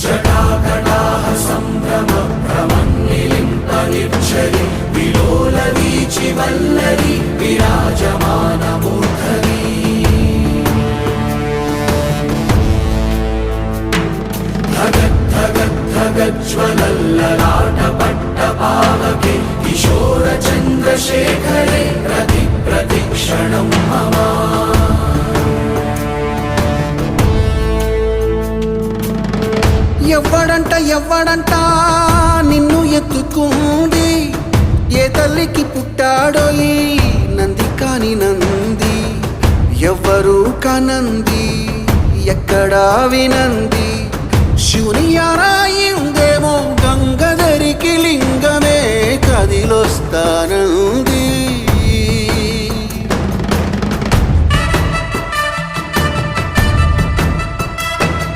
జటాకటాహ సంభ్రమ భ్రమన్నిలింపనిచ్చరి విలోల వీచి వల్లరి విరాజమానమూర్ధని ధగద్ధగద్ధగజ్వలల్లలాట పట్టపావకే కిశోర చంద్రశేఖరే ప్రతి ప్రతిక్షణం మమ ఎవ్వడంట నిన్ను ఎత్తుకుంది ఏ తల్లికి పుట్టాడో ఈ నంది కాని నంది ఎవ్వరూ కానంది ఎక్కడా వినంది శివుని ఆరాయిందేమో గంగధరికి లింగమే కదిలొస్తానంది